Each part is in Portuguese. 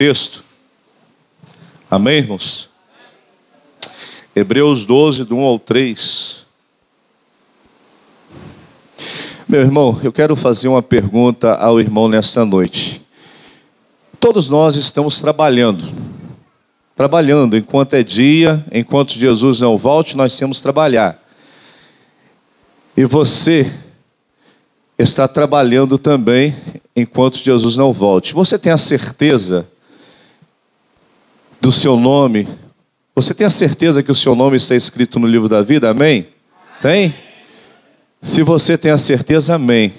texto. Amém, irmãos? Hebreus 12, do 1 ao 3. Meu irmão, eu quero fazer uma pergunta ao irmão nesta noite. Todos nós estamos trabalhando enquanto é dia, enquanto Jesus não volte, nós temos que trabalhar. E você está trabalhando também enquanto Jesus não volte. Você tem a certeza do seu nome? Você tem a certeza que o seu nome está escrito no livro da vida? Amém? Tem? Se você tem a certeza, amém.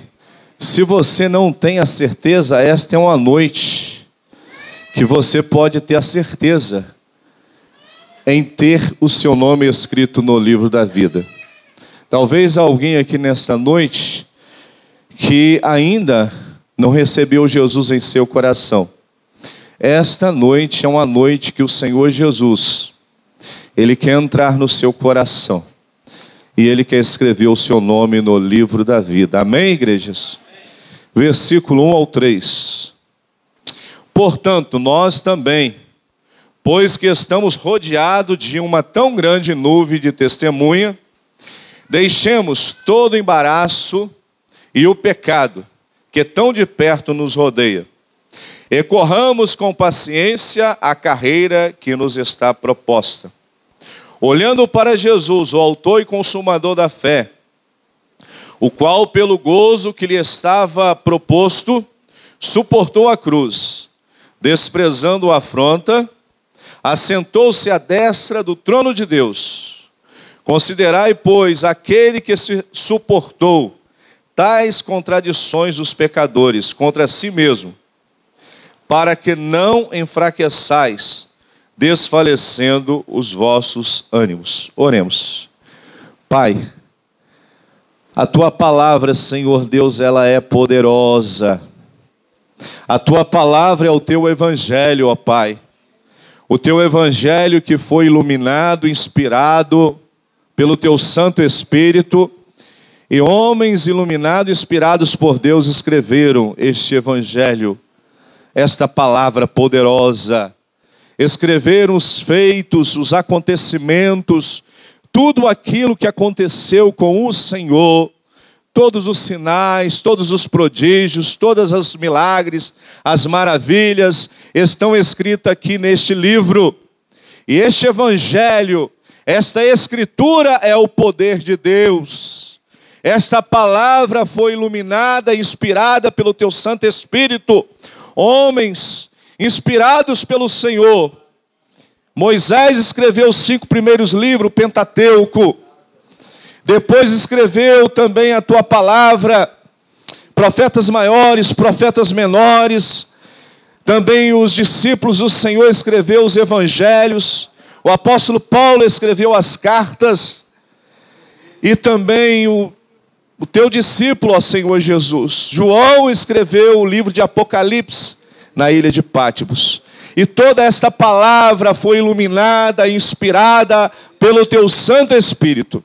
Se você não tem a certeza, esta é uma noite que você pode ter a certeza em ter o seu nome escrito no livro da vida. Talvez alguém aqui nesta noite que ainda não recebeu Jesus em seu coração. Esta noite é uma noite que o Senhor Jesus, Ele quer entrar no seu coração. E Ele quer escrever o seu nome no livro da vida. Amém, igrejas? Versículo 1 ao 3. Portanto, nós também, pois que estamos rodeados de uma tão grande nuvem de testemunha, deixemos todo o embaraço e o pecado que tão de perto nos rodeia, e corramos com paciência a carreira que nos está proposta, olhando para Jesus, o autor e consumador da fé, o qual, pelo gozo que lhe estava proposto, suportou a cruz, desprezando a afronta, assentou-se à destra do trono de Deus. Considerai, pois, aquele que se suportou tais contradições dos pecadores contra si mesmo, para que não enfraqueçais, desfalecendo os vossos ânimos. Oremos. Pai, a Tua palavra, Senhor Deus, ela é poderosa. A Tua palavra é o Teu evangelho, ó Pai. O Teu evangelho que foi iluminado, inspirado pelo Teu Santo Espírito, e homens iluminados, inspirados por Deus, escreveram este evangelho, esta palavra poderosa. Escreveram os feitos, os acontecimentos, tudo aquilo que aconteceu com o Senhor, todos os sinais, todos os prodígios, todos os milagres, as maravilhas, estão escritas aqui neste livro. E este evangelho, esta escritura é o poder de Deus. Esta palavra foi iluminada, inspirada pelo Teu Santo Espírito. Homens inspirados pelo Senhor. Moisés escreveu os 5 primeiros livros, o Pentateuco. Depois escreveu também a Tua palavra, profetas maiores, profetas menores. Também os discípulos do Senhor escreveu os evangelhos. O apóstolo Paulo escreveu as cartas. E também o Teu discípulo, ó Senhor Jesus, João, escreveu o livro de Apocalipse na ilha de Patmos. E toda esta palavra foi iluminada, inspirada pelo Teu Santo Espírito.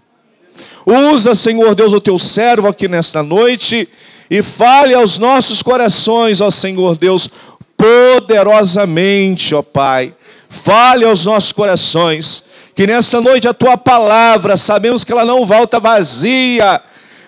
Usa, Senhor Deus, o Teu servo aqui nesta noite e fale aos nossos corações, ó Senhor Deus, poderosamente, ó Pai. Fale aos nossos corações, que nesta noite a Tua palavra, sabemos que ela não volta vazia,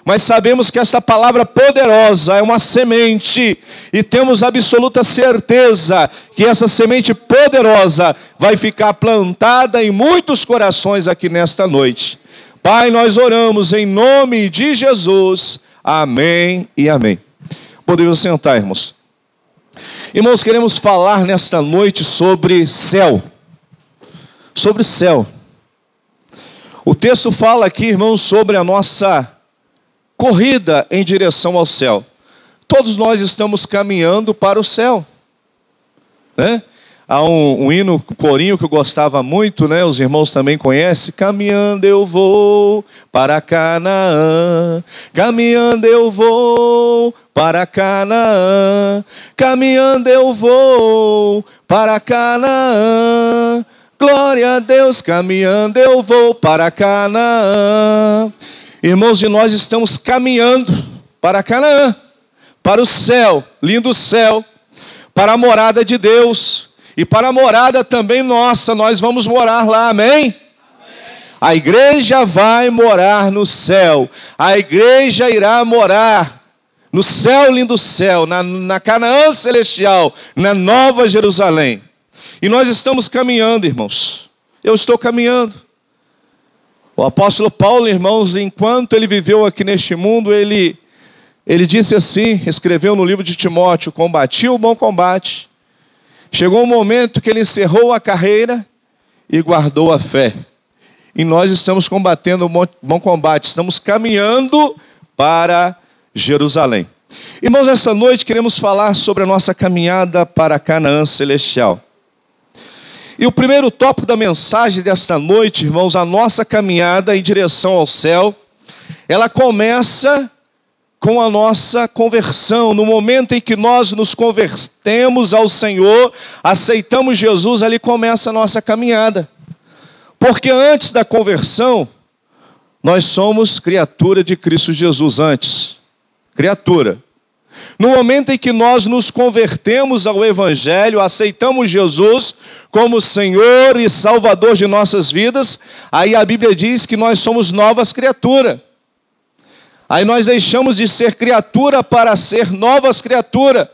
mas sabemos que esta palavra poderosa é uma semente, e temos absoluta certeza que essa semente poderosa vai ficar plantada em muitos corações aqui nesta noite. Pai, nós oramos em nome de Jesus. Amém e amém. Podemos sentar, irmãos. Irmãos, queremos falar nesta noite sobre céu. Sobre céu. O texto fala aqui, irmãos, sobre a nossa corrida em direção ao céu. Todos nós estamos caminhando para o céu, né? Há um hino, um corinho que eu gostava muito, né? Os irmãos também conhecem. Caminhando eu vou para Canaã, caminhando eu vou para Canaã, caminhando eu vou para Canaã. Glória a Deus, caminhando eu vou para Canaã. Irmãos, e nós estamos caminhando para Canaã, para o céu, lindo céu, para a morada de Deus. E para a morada também nossa, nós vamos morar lá, amém? A igreja vai morar no céu. A igreja irá morar no céu, lindo céu, na Canaã celestial, na Nova Jerusalém. E nós estamos caminhando, irmãos. Eu estou caminhando. O apóstolo Paulo, irmãos, enquanto ele viveu aqui neste mundo, ele disse assim, escreveu no livro de Timóteo: combati o bom combate. Chegou um momento que ele encerrou a carreira e guardou a fé. E nós estamos combatendo o bom combate, estamos caminhando para Jerusalém. Irmãos, essa noite queremos falar sobre a nossa caminhada para a Canaã celestial. E o primeiro tópico da mensagem desta noite, irmãos, a nossa caminhada em direção ao céu, ela começa com a nossa conversão. No momento em que nós nos convertemos ao Senhor, aceitamos Jesus, ali começa a nossa caminhada. Porque antes da conversão, nós somos criatura de Cristo Jesus antes. Criatura. No momento em que nós nos convertemos ao Evangelho, aceitamos Jesus como Senhor e Salvador de nossas vidas, aí a Bíblia diz que nós somos novas criaturas. Aí nós deixamos de ser criatura para ser novas criaturas.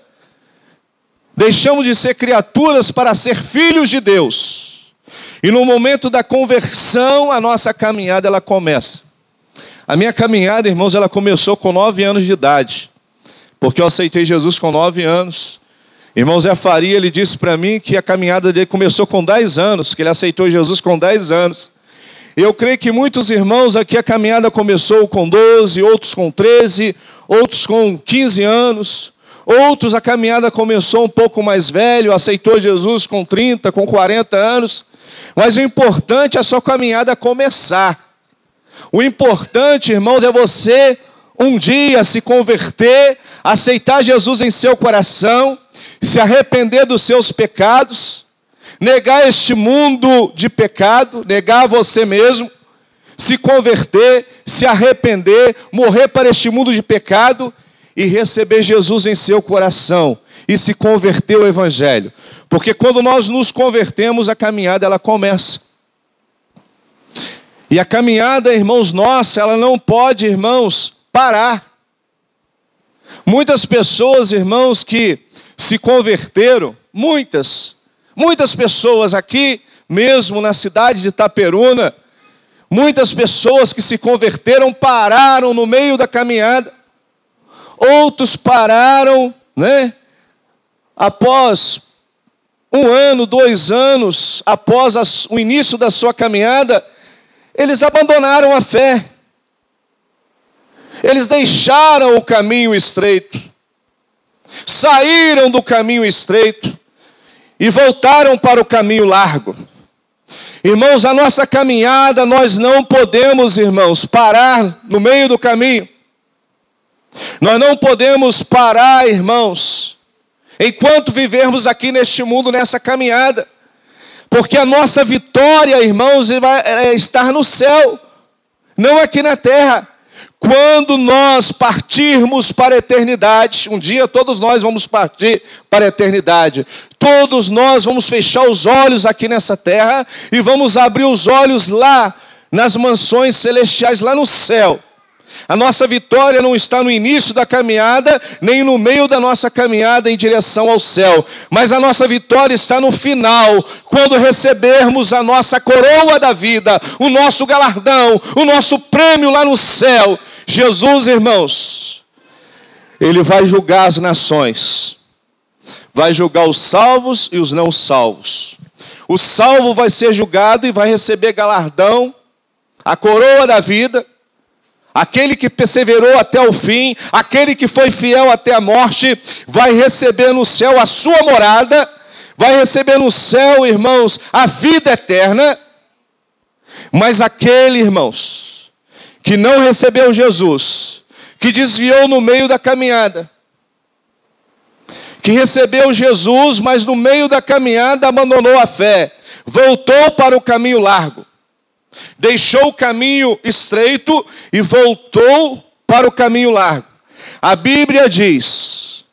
Deixamos de ser criaturas para ser filhos de Deus. E no momento da conversão, a nossa caminhada ela começa. A minha caminhada, irmãos, ela começou com 9 anos de idade. Porque eu aceitei Jesus com 9 anos. Irmão Zé Faria, ele disse para mim que a caminhada dele começou com 10 anos, que ele aceitou Jesus com 10 anos. Eu creio que muitos irmãos aqui a caminhada começou com 12, outros com 13, outros com 15 anos. Outros a caminhada começou um pouco mais velho, aceitou Jesus com 30, com 40 anos. Mas o importante é a sua caminhada começar. O importante, irmãos, é você um dia se converter, aceitar Jesus em seu coração, se arrepender dos seus pecados, negar este mundo de pecado, negar você mesmo, se converter, se arrepender, morrer para este mundo de pecado e receber Jesus em seu coração e se converter ao Evangelho. Porque quando nós nos convertemos, a caminhada ela começa. E a caminhada, irmãos, nossa, ela não pode, irmãos, parar. Muitas pessoas, irmãos, que se converteram, muitas pessoas aqui mesmo na cidade de Itaperuna, muitas pessoas que se converteram pararam no meio da caminhada. Outros pararam, após 1 ano, 2 anos, após o início da sua caminhada, eles abandonaram a fé. Eles deixaram o caminho estreito, saíram do caminho estreito e voltaram para o caminho largo. Irmãos, a nossa caminhada, nós não podemos, irmãos, parar no meio do caminho. Nós não podemos parar, irmãos, enquanto vivermos aqui neste mundo, nessa caminhada. Porque a nossa vitória, irmãos, vai estar no céu, não aqui na terra. Quando nós partirmos para a eternidade, um dia todos nós vamos partir para a eternidade. Todos nós vamos fechar os olhos aqui nessa terra e vamos abrir os olhos lá nas mansões celestiais, lá no céu. A nossa vitória não está no início da caminhada, nem no meio da nossa caminhada em direção ao céu. Mas a nossa vitória está no final, quando recebermos a nossa coroa da vida, o nosso galardão, o nosso prêmio lá no céu. Jesus, irmãos, Ele vai julgar as nações. Vai julgar os salvos e os não salvos. O salvo vai ser julgado e vai receber galardão, a coroa da vida. Aquele que perseverou até o fim, aquele que foi fiel até a morte, vai receber no céu a sua morada, vai receber no céu, irmãos, a vida eterna. Mas aquele, irmãos, que não recebeu Jesus, que desviou no meio da caminhada, que recebeu Jesus, mas no meio da caminhada abandonou a fé, voltou para o caminho largo, deixou o caminho estreito e voltou para o caminho largo. A Bíblia diz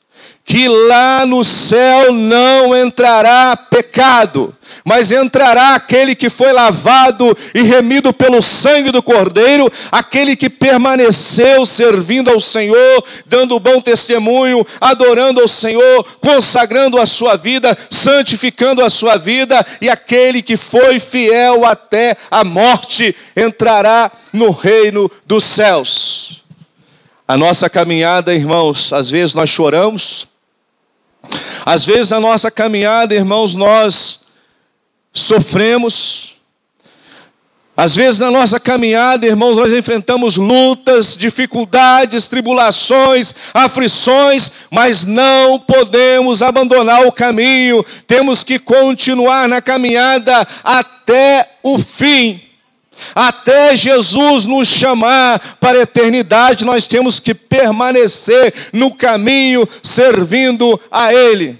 que lá no céu não entrará pecado pecado, mas entrará aquele que foi lavado e remido pelo sangue do Cordeiro, aquele que permaneceu servindo ao Senhor, dando bom testemunho, adorando ao Senhor, consagrando a sua vida, santificando a sua vida, e aquele que foi fiel até a morte entrará no reino dos céus. A nossa caminhada, irmãos, às vezes nós choramos, às vezes na nossa caminhada, irmãos, nós sofremos. Às vezes na nossa caminhada, irmãos, nós enfrentamos lutas, dificuldades, tribulações, aflições, mas não podemos abandonar o caminho. Temos que continuar na caminhada até o fim. Até Jesus nos chamar para a eternidade, nós temos que permanecer no caminho, servindo a Ele.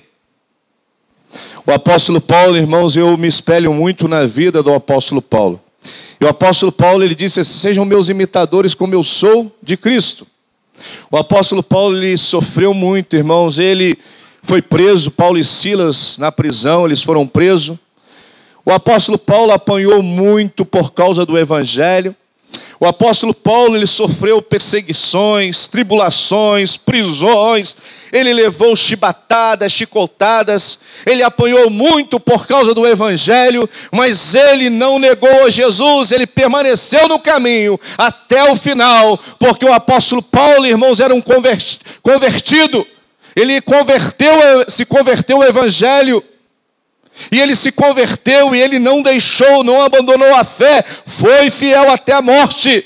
O apóstolo Paulo, irmãos, eu me espelho muito na vida do apóstolo Paulo. E o apóstolo Paulo, ele disse assim: sejam meus imitadores como eu sou de Cristo. O apóstolo Paulo, ele sofreu muito, irmãos. Ele foi preso, Paulo e Silas na prisão, eles foram presos. O apóstolo Paulo apanhou muito por causa do evangelho. O apóstolo Paulo, ele sofreu perseguições, tribulações, prisões. Ele levou chibatadas, chicotadas. Ele apanhou muito por causa do evangelho, mas ele não negou a Jesus. Ele permaneceu no caminho até o final, porque o apóstolo Paulo, irmãos, era um convertido. Ele se converteu ao evangelho. E ele se converteu e ele não deixou, não abandonou a fé, foi fiel até a morte.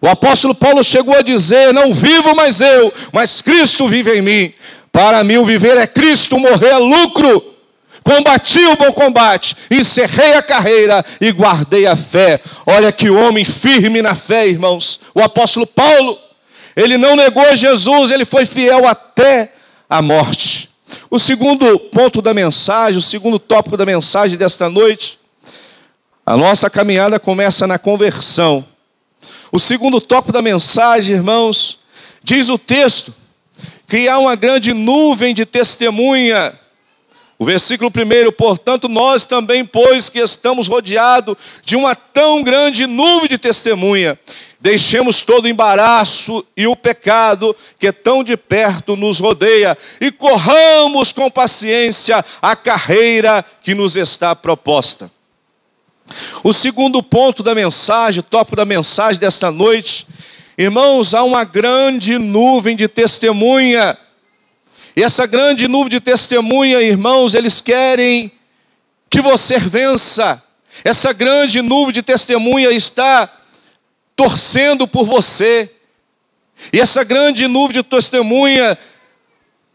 O apóstolo Paulo chegou a dizer: não vivo mais eu, mas Cristo vive em mim. Para mim o viver é Cristo, o morrer é lucro. Combati o bom combate, encerrei a carreira e guardei a fé. Olha que homem firme na fé, irmãos. O apóstolo Paulo, ele não negou Jesus, ele foi fiel até a morte. O segundo ponto da mensagem, o segundo tópico da mensagem desta noite, a nossa caminhada começa na conversão. O segundo tópico da mensagem, irmãos, diz o texto que há uma grande nuvem de testemunha. O versículo 1: portanto nós também, pois que estamos rodeados de uma tão grande nuvem de testemunha, deixemos todo o embaraço e o pecado que tão de perto nos rodeia e corramos com paciência a carreira que nos está proposta. O segundo ponto da mensagem, o tópico da mensagem desta noite, irmãos, há uma grande nuvem de testemunha. E essa grande nuvem de testemunha, irmãos, eles querem que você vença. Essa grande nuvem de testemunha está torcendo por você. E essa grande nuvem de testemunha,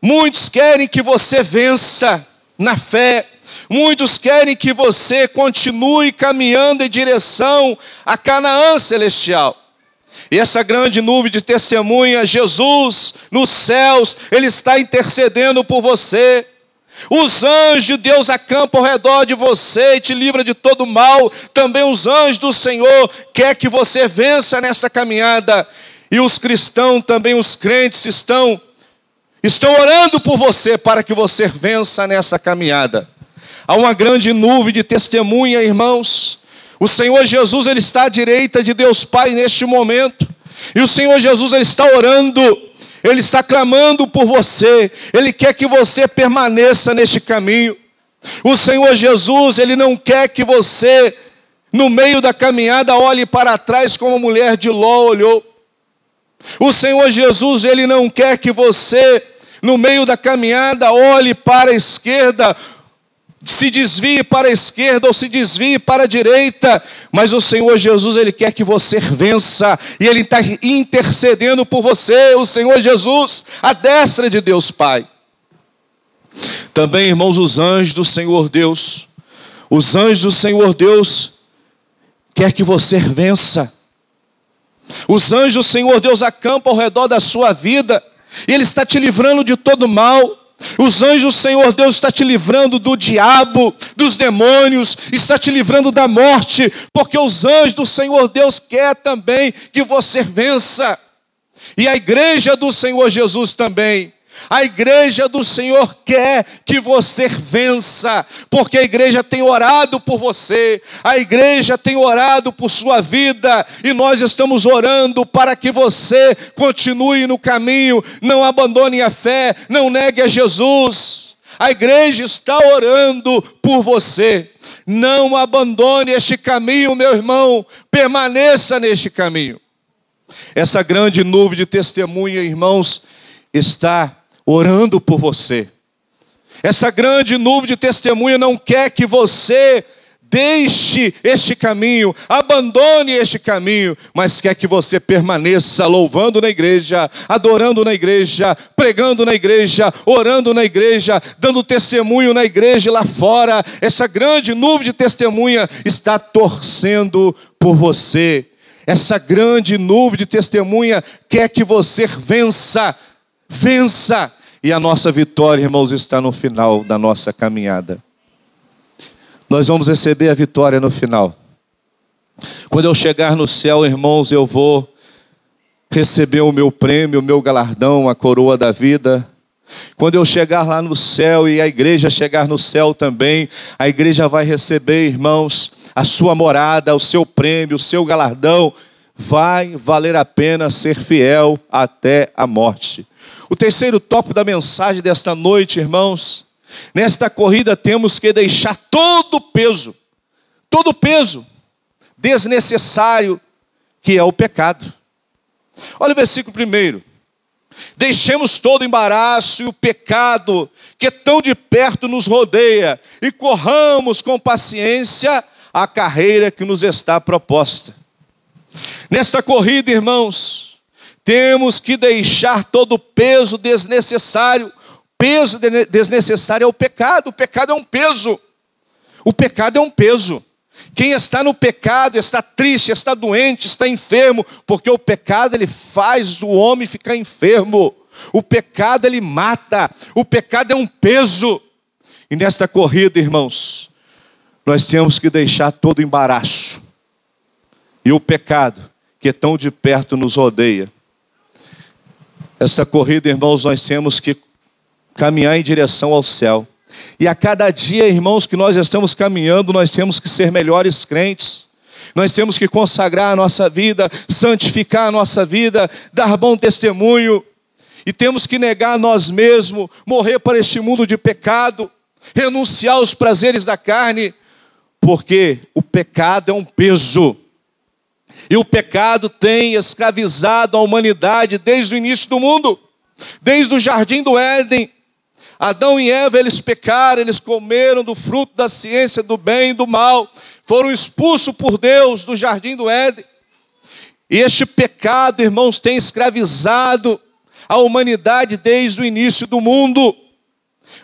muitos querem que você vença na fé. Muitos querem que você continue caminhando em direção a Canaã celestial. E essa grande nuvem de testemunha, Jesus nos céus, Ele está intercedendo por você. Os anjos de Deus acampam ao redor de você e te livra de todo mal. Também os anjos do Senhor quer que você vença nessa caminhada. E os cristãos, também os crentes, estão orando por você para que você vença nessa caminhada. Há uma grande nuvem de testemunha, irmãos. O Senhor Jesus, Ele está à direita de Deus Pai neste momento. E o Senhor Jesus, Ele está orando. Ele está clamando por você. Ele quer que você permaneça neste caminho. O Senhor Jesus, Ele não quer que você, no meio da caminhada, olhe para trás como a mulher de Ló olhou. O Senhor Jesus, Ele não quer que você, no meio da caminhada, olhe para a esquerda, se desvie para a esquerda ou se desvie para a direita, mas o Senhor Jesus, Ele quer que você vença, e Ele está intercedendo por você, o Senhor Jesus, à destra de Deus Pai. Também, irmãos, os anjos do Senhor Deus, os anjos do Senhor Deus, quer que você vença. Os anjos do Senhor Deus acampam ao redor da sua vida, e Ele está te livrando de todo mal. Os anjos do Senhor Deus está te livrando do diabo, dos demônios, está te livrando da morte, porque os anjos do Senhor Deus quer também que você vença. E a igreja do Senhor Jesus também, A igreja do Senhor quer que você vença, porque a igreja tem orado por você, a igreja tem orado por sua vida, e nós estamos orando para que você continue no caminho, não abandone a fé, não negue a Jesus. A igreja está orando por você. Não abandone este caminho, meu irmão, permaneça neste caminho. Essa grande nuvem de testemunha, irmãos, está orando por você. Essa grande nuvem de testemunha não quer que você deixe este caminho, abandone este caminho, mas quer que você permaneça louvando na igreja, adorando na igreja, pregando na igreja, orando na igreja, dando testemunho na igreja e lá fora. Essa grande nuvem de testemunha está torcendo por você. Essa grande nuvem de testemunha quer que você vença. Vença! E a nossa vitória, irmãos, está no final da nossa caminhada. Nós vamos receber a vitória no final. Quando eu chegar no céu, irmãos, eu vou receber o meu prêmio, o meu galardão, a coroa da vida. Quando eu chegar lá no céu e a igreja chegar no céu também, a igreja vai receber, irmãos, a sua morada, o seu prêmio, o seu galardão. Vai valer a pena ser fiel até a morte. O terceiro tópico da mensagem desta noite, irmãos, nesta corrida temos que deixar todo o peso desnecessário que é o pecado. Olha o versículo 1. Deixemos todo o embaraço e o pecado que tão de perto nos rodeia e corramos com paciência a carreira que nos está proposta. Nesta corrida, irmãos, temos que deixar todo o peso desnecessário. Peso desnecessário é o pecado. O pecado é um peso. O pecado é um peso. Quem está no pecado está triste, está doente, está enfermo, porque o pecado ele faz o homem ficar enfermo. O pecado ele mata. O pecado é um peso. E nesta corrida, irmãos, nós temos que deixar todo o embaraço e o pecado que tão de perto nos rodeia. Essa corrida, irmãos, nós temos que caminhar em direção ao céu. E a cada dia, irmãos, que nós estamos caminhando, nós temos que ser melhores crentes. Nós temos que consagrar a nossa vida, santificar a nossa vida, dar bom testemunho. E temos que negar a nós mesmos, morrer para este mundo de pecado, renunciar aos prazeres da carne, porque o pecado é um peso. E o pecado tem escravizado a humanidade desde o início do mundo, desde o jardim do Éden. Adão e Eva, eles pecaram, eles comeram do fruto da ciência do bem e do mal, foram expulsos por Deus do jardim do Éden. E este pecado, irmãos, tem escravizado a humanidade desde o início do mundo.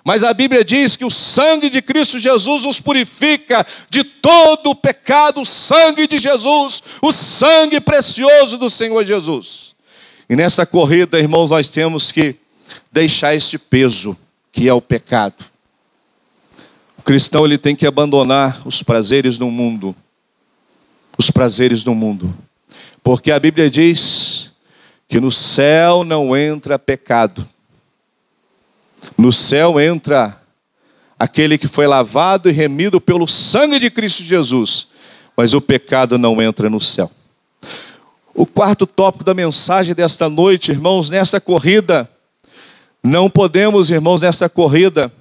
Mas a Bíblia diz que o sangue de Cristo Jesus nos purifica de todo o pecado, o sangue de Jesus, o sangue precioso do Senhor Jesus. E nessa corrida, irmãos, nós temos que deixar este peso, que é o pecado. O cristão ele tem que abandonar os prazeres do mundo. Os prazeres do mundo. Porque a Bíblia diz que no céu não entra pecado. No céu entra aquele que foi lavado e remido pelo sangue de Cristo Jesus. Mas o pecado não entra no céu. O quarto tópico da mensagem desta noite, irmãos, nessa corrida, não podemos, irmãos, nesta corrida,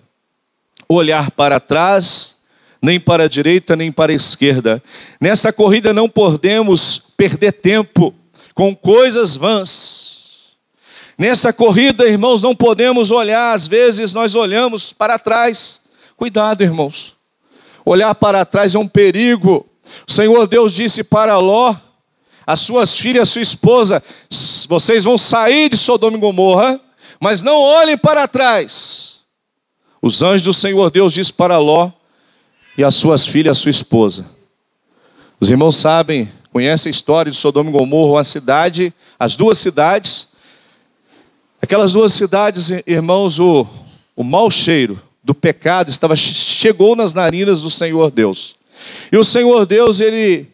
olhar para trás, nem para a direita, nem para a esquerda. Nessa corrida não podemos perder tempo com coisas vãs. Nessa corrida, irmãos, não podemos olhar, às vezes nós olhamos para trás. Cuidado, irmãos. Olhar para trás é um perigo. O Senhor Deus disse para Ló, as suas filhas, a sua esposa, vocês vão sair de Sodoma e Gomorra, mas não olhem para trás. Os anjos do Senhor Deus disse para Ló e as suas filhas, a sua esposa. Os irmãos sabem, conhecem a história de Sodoma e Gomorra, uma cidade, as duas cidades. Aquelas duas cidades, irmãos, o mau cheiro do pecado chegou nas narinas do Senhor Deus. E o Senhor Deus, ele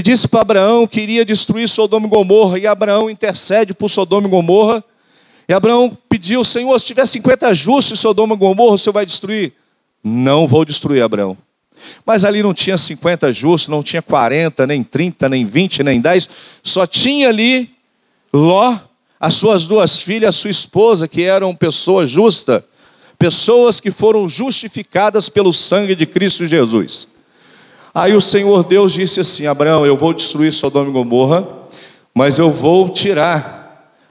disse para Abraão que iria destruir Sodoma e Gomorra, e Abraão intercede por Sodoma e Gomorra. E Abraão pediu: Senhor, se tiver 50 justos em Sodoma e Gomorra, o Senhor vai destruir? Não vou destruir, Abraão. Mas ali não tinha 50 justos, não tinha 40, nem 30, nem 20, nem 10. Só tinha ali Ló, as suas 2 filhas, a sua esposa, que eram pessoas justas, pessoas que foram justificadas pelo sangue de Cristo Jesus. Aí o Senhor Deus disse assim: Abraão, eu vou destruir Sodoma e Gomorra, mas eu vou tirar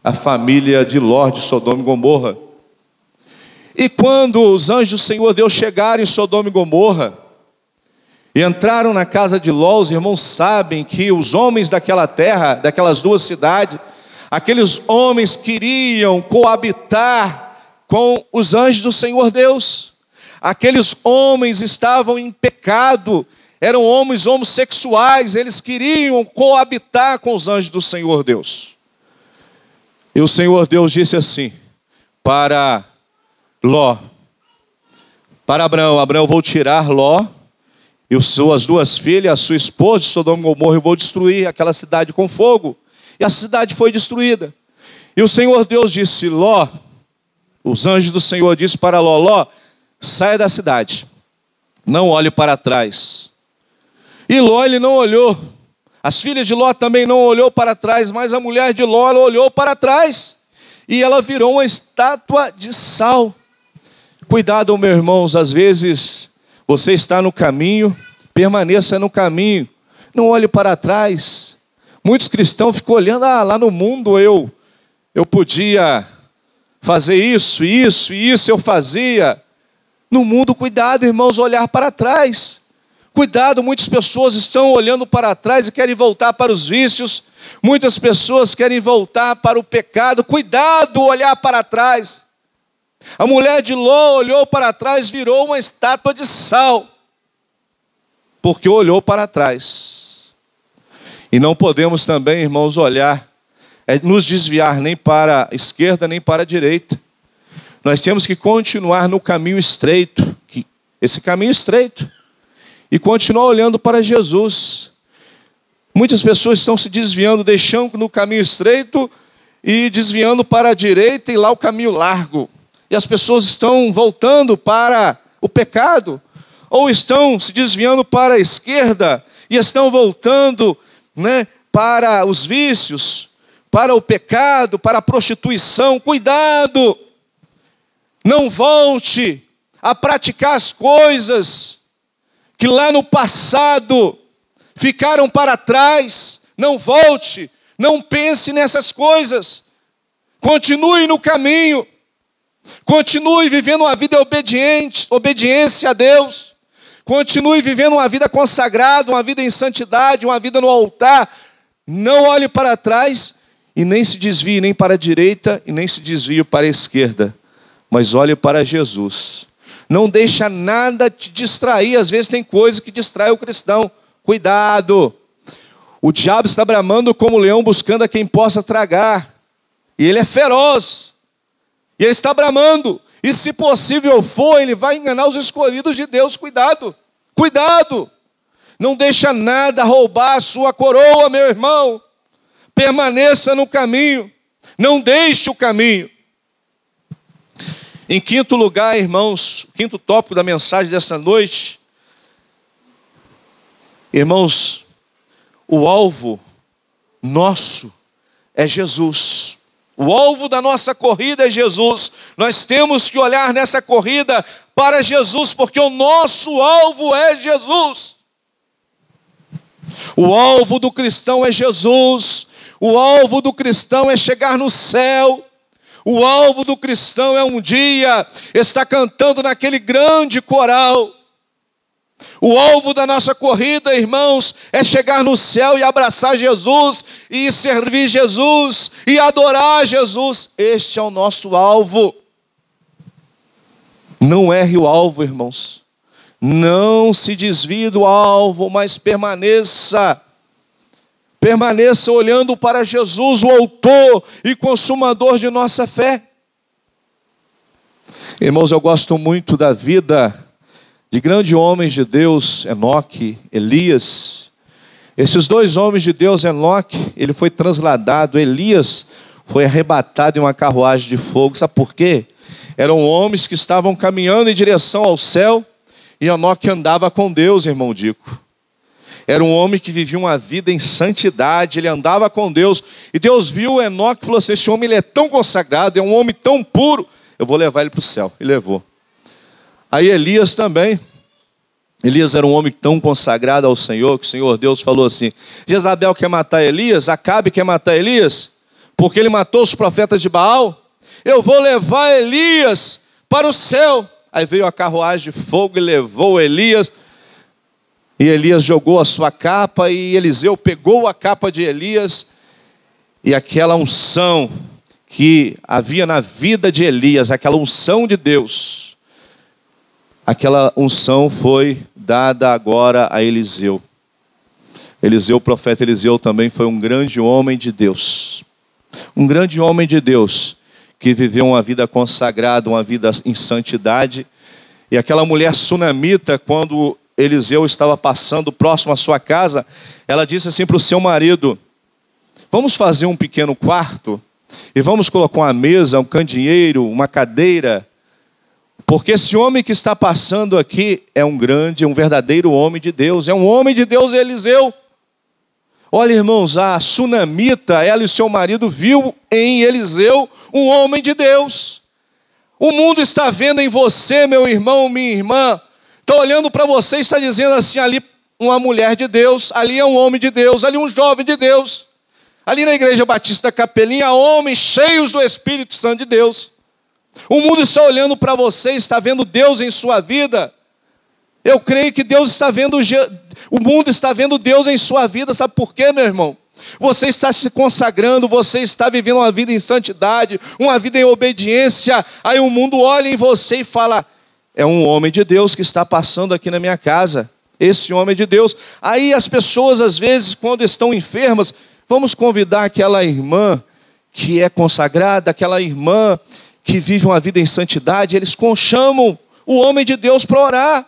a família de Ló de Sodoma e Gomorra. E quando os anjos do Senhor Deus chegaram em Sodoma e Gomorra e entraram na casa de Ló, os irmãos sabem que os homens daquela terra, daquelas 2 cidades, aqueles homens queriam coabitar com os anjos do Senhor Deus. Aqueles homens estavam em pecado, eram homens homossexuais, eles queriam coabitar com os anjos do Senhor Deus. E o Senhor Deus disse assim para Ló, para Abraão: Abraão, eu vou tirar Ló e suas 2 filhas, a sua esposa de Sodoma e Gomorra, eu vou destruir aquela cidade com fogo. E a cidade foi destruída. E o Senhor Deus disse: Ló, os anjos do Senhor disse para Ló: Ló, saia da cidade, não olhe para trás. E Ló, ele não olhou. As filhas de Ló também não olhou para trás, mas a mulher de Ló, ela olhou para trás. E ela virou uma estátua de sal. Cuidado, meus irmãos, às vezes você está no caminho, permaneça no caminho, não olhe para trás. Muitos cristãos ficam olhando: lá no mundo eu podia fazer isso eu fazia. No mundo, cuidado, irmãos, olhar para trás. Cuidado, muitas pessoas estão olhando para trás e querem voltar para os vícios. Muitas pessoas querem voltar para o pecado. Cuidado, olhar para trás. A mulher de Ló olhou para trás, virou uma estátua de sal, porque olhou para trás. E não podemos também, irmãos, nos desviar nem para a esquerda, nem para a direita. Nós temos que continuar no caminho estreito, esse caminho estreito, e continuar olhando para Jesus. Muitas pessoas estão se desviando, deixando no caminho estreito e desviando para a direita, e lá o caminho largo. E as pessoas estão voltando para o pecado, ou estão se desviando para a esquerda e estão voltando, para os vícios, para o pecado, para a prostituição. Cuidado! Não volte a praticar as coisas que lá no passado ficaram para trás. Não volte, não pense nessas coisas. Continue no caminho. Continue vivendo uma vida obediência a Deus. Continue vivendo uma vida consagrada, uma vida em santidade, uma vida no altar. Não olhe para trás e nem se desvie nem para a direita e nem se desvie para a esquerda. Mas olhe para Jesus. Não deixa nada te distrair. Às vezes tem coisa que distrai o cristão. Cuidado. O diabo está bramando como leão, buscando a quem possa tragar. E ele é feroz. E ele está bramando. E se possível for, ele vai enganar os escolhidos de Deus. Cuidado. Cuidado. Não deixa nada roubar a sua coroa, meu irmão. Permaneça no caminho. Não deixe o caminho. Em quinto lugar, irmãos, o quinto tópico da mensagem dessa noite. Irmãos, o alvo nosso é Jesus. O alvo da nossa corrida é Jesus. Nós temos que olhar nessa corrida para Jesus, porque o nosso alvo é Jesus. O alvo do cristão é Jesus. O alvo do cristão é chegar no céu. O alvo do cristão é um dia estar cantando naquele grande coral. O alvo da nossa corrida, irmãos, é chegar no céu e abraçar Jesus, e servir Jesus, e adorar Jesus. Este é o nosso alvo. Não erre o alvo, irmãos. Não se desvie do alvo, mas permaneça. Permaneça olhando para Jesus, o autor e consumador de nossa fé. Irmãos, eu gosto muito da vida de grandes homens de Deus, Enoque, Elias. Esses dois homens de Deus, Enoque, ele foi transladado, Elias foi arrebatado em uma carruagem de fogo. Sabe por quê? Eram homens que estavam caminhando em direção ao céu, e Enoque andava com Deus, irmão Dico. Era um homem que vivia uma vida em santidade, ele andava com Deus. E Deus viu Enoque e falou assim: esse homem ele é tão consagrado, é um homem tão puro, eu vou levar ele para o céu. E levou. Aí Elias também. Elias era um homem tão consagrado ao Senhor, que o Senhor Deus falou assim: Jezabel quer matar Elias, Acabe quer matar Elias, porque ele matou os profetas de Baal. Eu vou levar Elias para o céu. Aí veio a carruagem de fogo e levou Elias. E Elias jogou a sua capa, e Eliseu pegou a capa de Elias. E aquela unção que havia na vida de Elias, aquela unção de Deus, aquela unção foi dada agora a Eliseu. Eliseu, o profeta Eliseu, também foi um grande homem de Deus. Um grande homem de Deus, que viveu uma vida consagrada, uma vida em santidade. E aquela mulher sunamita, quando Eliseu estava passando próximo à sua casa, ela disse assim para o seu marido: vamos fazer um pequeno quarto, e vamos colocar uma mesa, um candeeiro, uma cadeira, porque esse homem que está passando aqui é um verdadeiro homem de Deus, é um homem de Deus, Eliseu. Olha, irmãos, a sunamita, ela e seu marido viu em Eliseu um homem de Deus. O mundo está vendo em você, meu irmão, minha irmã, está olhando para você e está dizendo assim: ali uma mulher de Deus, ali é um homem de Deus, ali um jovem de Deus. Ali na Igreja Batista Capelinha, homens cheios do Espírito Santo de Deus. O mundo está olhando para você, está vendo Deus em sua vida. Eu creio que Deus está vendo, o mundo está vendo Deus em sua vida. Sabe por quê, meu irmão? Você está se consagrando, você está vivendo uma vida em santidade, uma vida em obediência. Aí o mundo olha em você e fala: é um homem de Deus que está passando aqui na minha casa. Esse homem de Deus. Aí as pessoas, às vezes, quando estão enfermas, vamos convidar aquela irmã que é consagrada, aquela irmã que vive uma vida em santidade, eles chamam o homem de Deus para orar.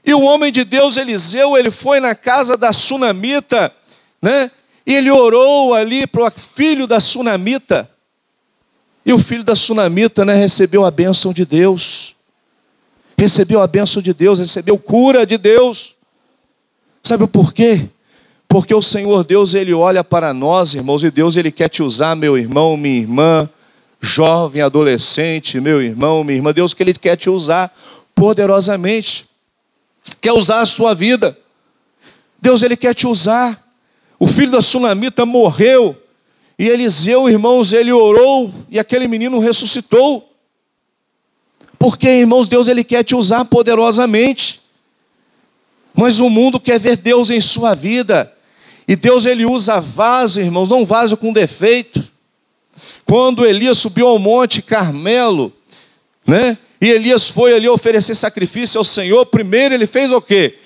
E o homem de Deus, Eliseu, ele foi na casa da sunamita, né? E ele orou ali para o filho da sunamita. E o filho da sunamita, né, recebeu a bênção de Deus. Recebeu a bênção de Deus, recebeu cura de Deus. Sabe por quê? Porque o Senhor Deus, ele olha para nós, irmãos, e Deus, ele quer te usar, meu irmão, minha irmã, jovem, adolescente, meu irmão, minha irmã. Deus, que ele quer te usar poderosamente. Quer usar a sua vida. Deus, ele quer te usar. O filho da sunamita morreu, e Eliseu, irmãos, ele orou, e aquele menino ressuscitou. Porque, irmãos, Deus, ele quer te usar poderosamente. Mas o mundo quer ver Deus em sua vida. E Deus, ele usa vaso, irmãos, não vaso com defeito. Quando Elias subiu ao monte Carmelo, né? E Elias foi ali oferecer sacrifício ao Senhor. Primeiro ele fez o quê?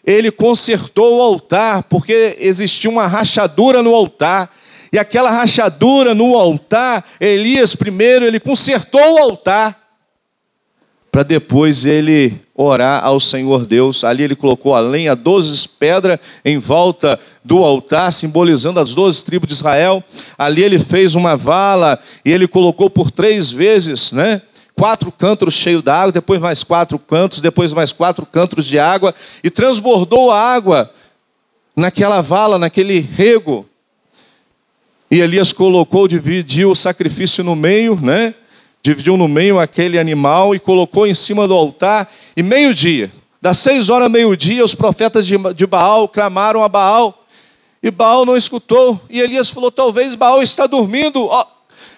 Ele consertou o altar, porque existia uma rachadura no altar. E aquela rachadura no altar, Elias primeiro, ele consertou o altar, para depois ele orar ao Senhor Deus. Ali ele colocou a lenha, 12 pedras em volta do altar, simbolizando as 12 tribos de Israel. Ali ele fez uma vala, e ele colocou por 3 vezes, né? 4 cântaros cheios d'água, depois mais 4 cantos, depois mais 4 cantos de água, e transbordou a água naquela vala, naquele rego. E Elias colocou, dividiu o sacrifício no meio, né? Dividiu no meio aquele animal e colocou em cima do altar. E meio-dia, das 6 horas a meio-dia, os profetas de Baal clamaram a Baal, e Baal não escutou. E Elias falou: talvez Baal está dormindo.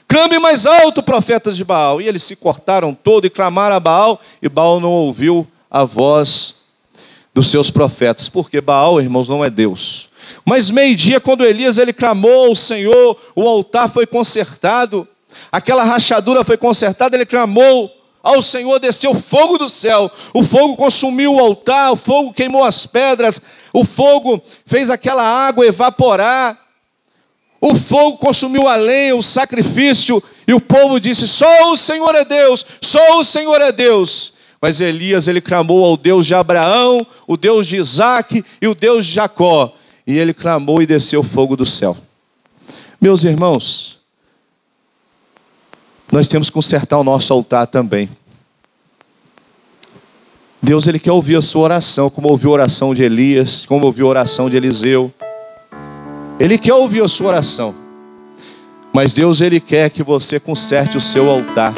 Clame mais alto, profetas de Baal. E eles se cortaram todo e clamaram a Baal, e Baal não ouviu a voz dos seus profetas, porque Baal, irmãos, não é Deus. Mas meio-dia, quando Elias ele clamou ao Senhor, o altar foi consertado, aquela rachadura foi consertada, ele clamou ao Senhor, desceu fogo do céu, o fogo consumiu o altar, o fogo queimou as pedras, o fogo fez aquela água evaporar, o fogo consumiu a lenha, o sacrifício, e o povo disse: só o Senhor é Deus, só o Senhor é Deus. Mas Elias, ele clamou ao Deus de Abraão, o Deus de Isaac e o Deus de Jacó. E ele clamou e desceu fogo do céu. Meus irmãos, nós temos que consertar o nosso altar também. Deus, Ele quer ouvir a sua oração, como ouviu a oração de Elias, como ouviu a oração de Eliseu. Ele quer ouvir a sua oração. Mas Deus, Ele quer que você conserte o seu altar.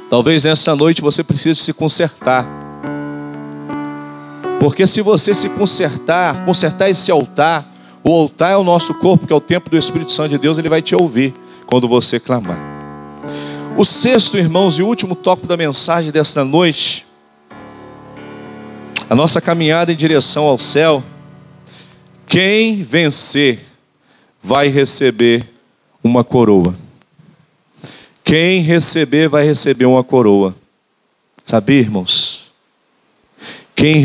Talvez nessa noite você precise se consertar. Porque se você se consertar esse altar, o altar é o nosso corpo, que é o templo do Espírito Santo de Deus, Ele vai te ouvir quando você clamar. O sexto, irmãos, e último tópico da mensagem desta noite, a nossa caminhada em direção ao céu. Quem vencer vai receber uma coroa. Quem receber vai receber uma coroa. Sabia, irmãos? Quem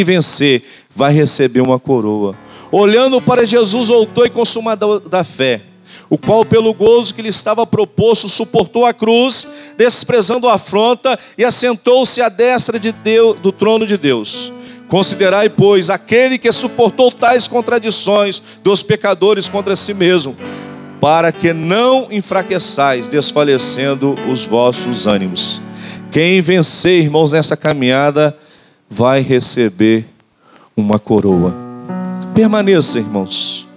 vencer vai receber uma coroa. Olhando para Jesus, autor e consumador da fé, o qual pelo gozo que lhe estava proposto suportou a cruz, desprezando a afronta, e assentou-se à destra de Deus, do trono de Deus. Considerai, pois, aquele que suportou tais contradições dos pecadores contra si mesmo, para que não enfraqueçais, desfalecendo os vossos ânimos. Quem vencer, irmãos, nessa caminhada, vai receber uma coroa. Permaneça, irmãos.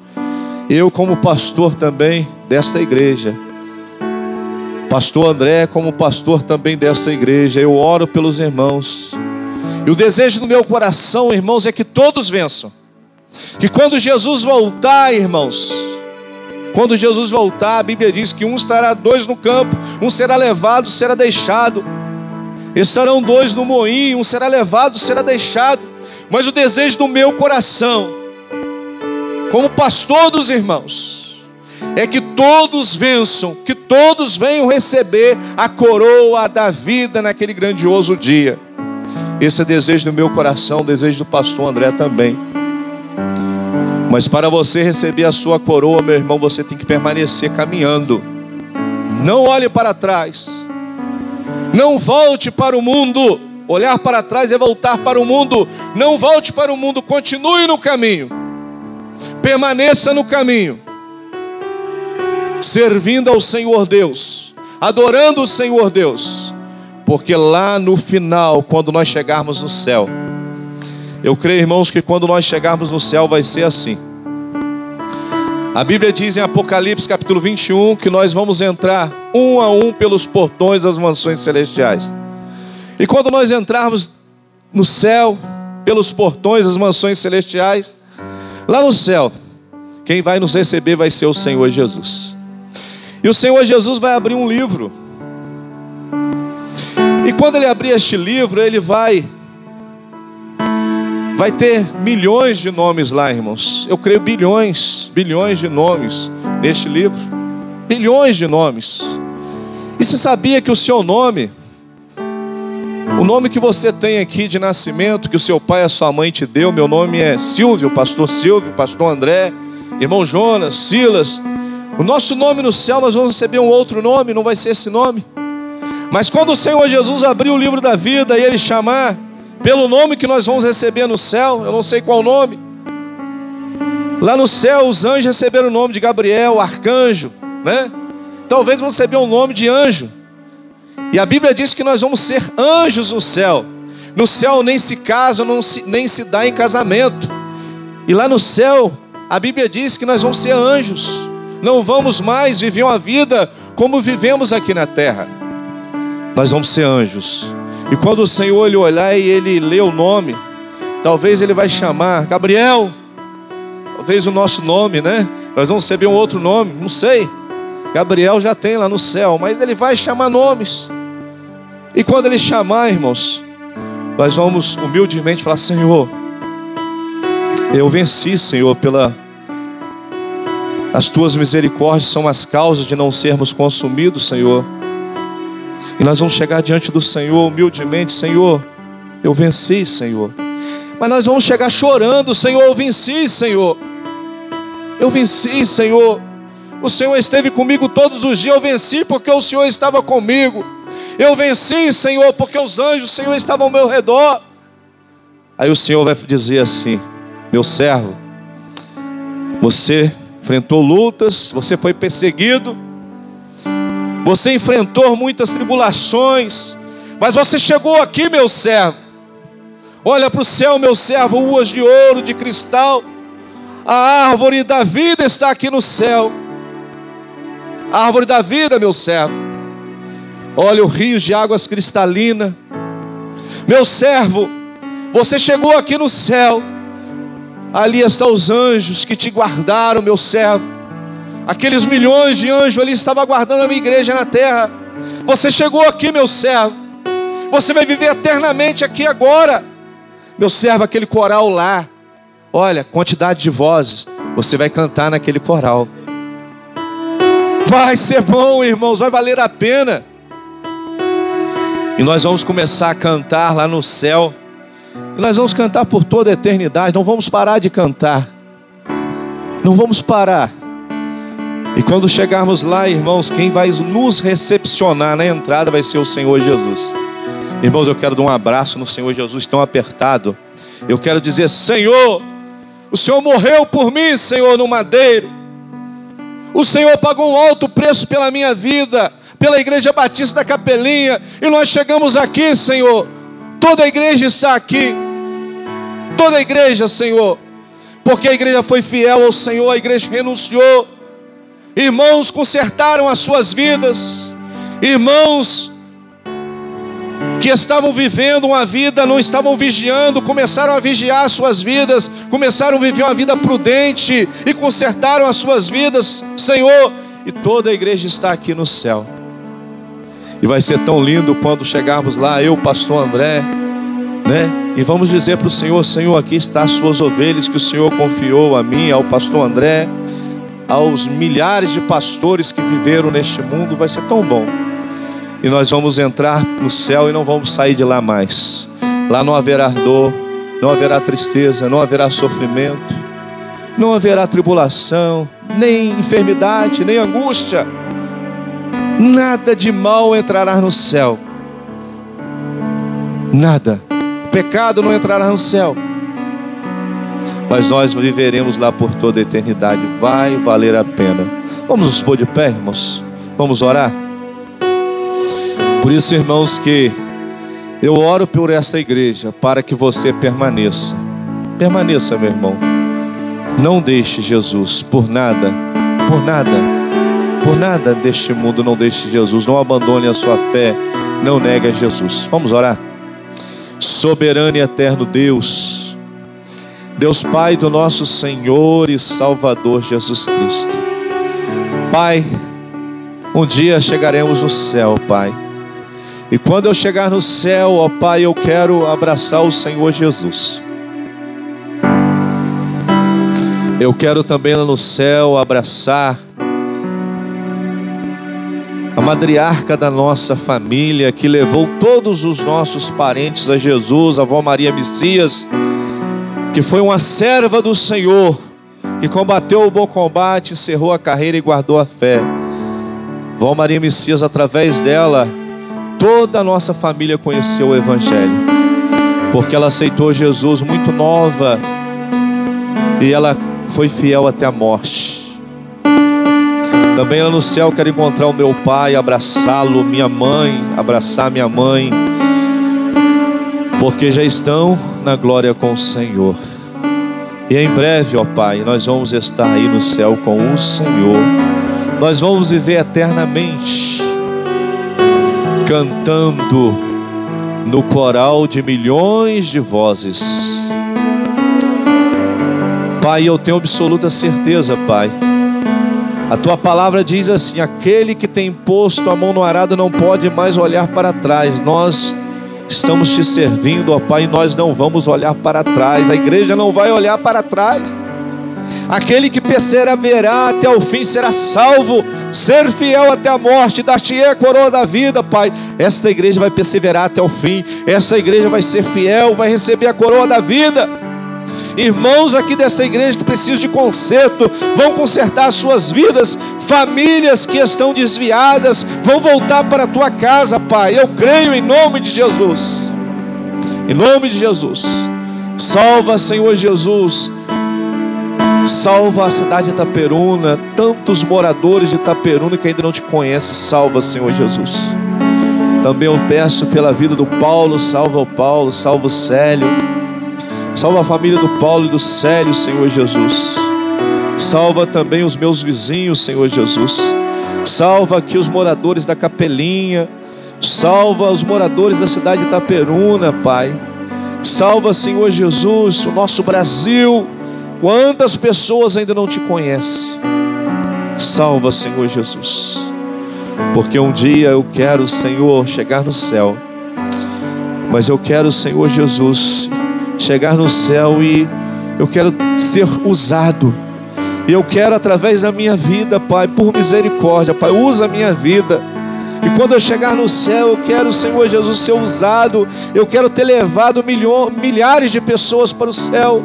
Eu, como pastor também desta igreja, pastor André, como pastor também desta igreja, eu oro pelos irmãos. E o desejo do meu coração, irmãos, é que todos vençam. Que quando Jesus voltar, irmãos, quando Jesus voltar, a Bíblia diz que estará 2 no campo, um será levado, será deixado. Estarão 2 no moinho, um será levado, será deixado. Mas o desejo do meu coração, como pastor dos irmãos, é que todos vençam, que todos venham receber a coroa da vida naquele grandioso dia. Esse é o desejo do meu coração, o desejo do pastor André também. Mas para você receber a sua coroa, meu irmão, você tem que permanecer caminhando. Não olhe para trás. Não volte para o mundo. Olhar para trás é voltar para o mundo. Não volte para o mundo, continue no caminho. Permaneça no caminho, servindo ao Senhor Deus, adorando o Senhor Deus, porque lá no final, quando nós chegarmos no céu, eu creio, irmãos, que quando nós chegarmos no céu vai ser assim. A Bíblia diz em Apocalipse capítulo 21 que nós vamos entrar um a um pelos portões das mansões celestiais. E quando nós entrarmos no céu, pelos portões das mansões celestiais, lá no céu, quem vai nos receber vai ser o Senhor Jesus. E o Senhor Jesus vai abrir um livro. E quando Ele abrir este livro, Ele vai ter milhões de nomes lá, irmãos. Eu creio bilhões de nomes neste livro. Bilhões de nomes. E você sabia que o seu nome, o nome que você tem aqui de nascimento, que o seu pai e a sua mãe te deu, meu nome é Silvio, pastor André, irmão Jonas, Silas. O nosso nome no céu, nós vamos receber um outro nome, não vai ser esse nome. Mas quando o Senhor Jesus abrir o livro da vida e Ele chamar pelo nome que nós vamos receber no céu, eu não sei qual nome. Lá no céu, os anjos receberam o nome de Gabriel, arcanjo, né? Talvez vão receber o nome de anjo. E a Bíblia diz que nós vamos ser anjos no céu. No céu nem se casa, nem se dá em casamento. E lá no céu, a Bíblia diz que nós vamos ser anjos. Não vamos mais viver uma vida como vivemos aqui na terra. Nós vamos ser anjos. E quando o Senhor Ele olhar e Ele lê o nome, talvez Ele vai chamar Gabriel. Talvez o nosso nome, né? Nós vamos receber um outro nome, não sei. Gabriel já tem lá no céu, mas Ele vai chamar nomes. E quando Ele chamar, irmãos, nós vamos humildemente falar: Senhor, eu venci, Senhor, as Tuas misericórdias são as causas de não sermos consumidos, Senhor. E nós vamos chegar diante do Senhor humildemente: Senhor, eu venci, Senhor. Mas nós vamos chegar chorando: Senhor, eu venci, Senhor. Eu venci, Senhor. O Senhor esteve comigo todos os dias. Eu venci porque o Senhor estava comigo. Eu venci, Senhor, porque os anjos, Senhor, estavam ao meu redor. Aí o Senhor vai dizer assim: meu servo, você enfrentou lutas, você foi perseguido, Você enfrentou muitas tribulações, mas você chegou aqui, meu servo. Olha para o céu, meu servo, ruas de ouro, de cristal. A árvore da vida está aqui no céu. A árvore da vida, meu servo. Olha o rio de águas cristalinas. Meu servo, você chegou aqui no céu. Ali estão os anjos que te guardaram, meu servo. Aqueles milhões de anjos ali estavam guardando a minha igreja na terra. Você chegou aqui, meu servo. Você vai viver eternamente aqui agora. Meu servo, aquele coral lá. Olha, quantidade de vozes. Você vai cantar naquele coral. Vai ser bom, irmãos. Vai valer a pena. E nós vamos começar a cantar lá no céu. E nós vamos cantar por toda a eternidade. Não vamos parar de cantar. Não vamos parar. E quando chegarmos lá, irmãos, quem vai nos recepcionar na entrada vai ser o Senhor Jesus. Irmãos, eu quero dar um abraço no Senhor Jesus tão apertado. Eu quero dizer: Senhor, o Senhor morreu por mim, Senhor, no madeiro. O Senhor pagou um alto preço pela minha vida, pela Igreja Batista da Capelinha. E nós chegamos aqui, Senhor. Toda a igreja está aqui. Toda a igreja, Senhor. Porque a igreja foi fiel ao Senhor, a igreja renunciou. Irmãos consertaram as suas vidas. Irmãos que estavam vivendo uma vida, não estavam vigiando, começaram a vigiar as suas vidas, começaram a viver uma vida prudente e consertaram as suas vidas, Senhor. E toda a igreja está aqui no céu. E vai ser tão lindo quando chegarmos lá, eu, pastor André, né? E vamos dizer para o Senhor: Senhor, aqui está as suas ovelhas que o Senhor confiou a mim, ao pastor André, aos milhares de pastores que viveram neste mundo. Vai ser tão bom. E nós vamos entrar no céu e não vamos sair de lá mais. Lá não haverá dor, não haverá tristeza, não haverá sofrimento, não haverá tribulação, nem enfermidade, nem angústia. Nada de mal entrará no céu. Nada. Pecado não entrará no céu. Mas nós viveremos lá por toda a eternidade. Vai valer a pena. Vamos nos pôr de pé, irmãos. Vamos orar. Por isso, irmãos, que eu oro por esta igreja, para que você permaneça. Permaneça, meu irmão. Não deixe Jesus por nada. Por nada. Por nada deste mundo não deixe Jesus. Não abandone a sua fé. Não negue a Jesus. Vamos orar. Soberano e eterno Deus, Deus Pai do nosso Senhor e Salvador Jesus Cristo. Pai, um dia chegaremos no céu, Pai. E quando eu chegar no céu, ó Pai, eu quero abraçar o Senhor Jesus. Eu quero também lá no céu abraçar a matriarca da nossa família, que levou todos os nossos parentes a Jesus, a avó Maria Messias, que foi uma serva do Senhor, que combateu o bom combate, encerrou a carreira e guardou a fé. Vó Maria Messias, através dela, toda a nossa família conheceu o Evangelho, porque ela aceitou Jesus muito nova, e ela foi fiel até a morte. Também lá no céu quero encontrar o meu pai, abraçá-lo, minha mãe, abraçar minha mãe, porque já estão na glória com o Senhor. E em breve, ó Pai, nós vamos estar aí no céu com o Senhor. Nós vamos viver eternamente, cantando no coral de milhões de vozes. Pai, eu tenho absoluta certeza, Pai. A Tua palavra diz assim: aquele que tem posto a mão no arado não pode mais olhar para trás. Nós estamos Te servindo, ó Pai, e nós não vamos olhar para trás. A igreja não vai olhar para trás. Aquele que perseverar até o fim será salvo. Ser fiel até a morte, dar-te-ei a coroa da vida, Pai. Esta igreja vai perseverar até o fim. Essa igreja vai ser fiel, vai receber a coroa da vida. Irmãos aqui dessa igreja que precisam de conserto, vão consertar as suas vidas. Famílias que estão desviadas vão voltar para a Tua casa, Pai. Eu creio em nome de Jesus. Em nome de Jesus. Salva, Senhor Jesus, Salva a cidade de Itaperuna, tantos moradores de Itaperuna que ainda não te conhecem. Salva, Senhor Jesus. Também eu peço pela vida do Paulo. Salva o Paulo, salva o Célio. Salva a família do Paulo e do Célio, Senhor Jesus. Salva também os meus vizinhos, Senhor Jesus. Salva aqui os moradores da Capelinha. Salva os moradores da cidade de Itaperuna, Pai. Salva, Senhor Jesus, o nosso Brasil. Quantas pessoas ainda não te conhecem? Salva, Senhor Jesus. Porque um dia eu quero, Senhor, chegar no céu. Mas eu quero, Senhor Jesus, chegar no céu e eu quero ser usado. E eu quero, através da minha vida, Pai, por misericórdia, Pai, usa a minha vida. E quando eu chegar no céu, eu quero, Senhor Jesus, ser usado. Eu quero ter levado milhares de pessoas para o céu.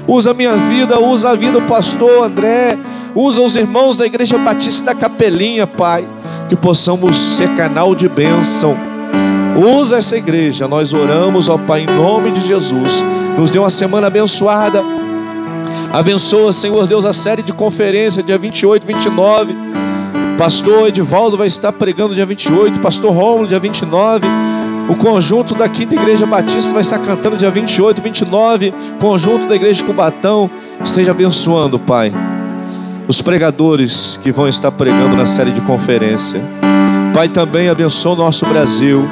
Usa a minha vida, usa a vida do pastor André. Usa os irmãos da Igreja Batista da Capelinha, Pai. Que possamos ser canal de bênção. Usa essa igreja. Nós oramos, ó Pai, em nome de Jesus. Nos dê uma semana abençoada. Abençoa, Senhor Deus, a série de conferência dia 28, 29. Pastor Edivaldo vai estar pregando dia 28. Pastor Rômulo dia 29. O conjunto da Quinta Igreja Batista vai estar cantando dia 28, 29. Conjunto da Igreja de Cubatão. Esteja abençoando, Pai, os pregadores que vão estar pregando na série de conferência. Pai, também abençoa o nosso Brasil.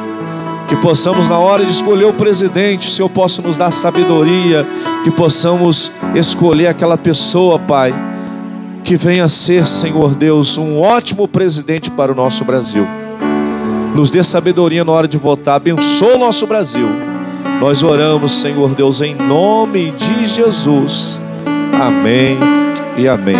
Que possamos, na hora de escolher o presidente, o Senhor possa nos dar sabedoria. Que possamos escolher aquela pessoa, Pai, que venha a ser, Senhor Deus, um ótimo presidente para o nosso Brasil. Nos dê sabedoria na hora de votar. Abençoa o nosso Brasil. Nós oramos, Senhor Deus, em nome de Jesus. Amém e amém.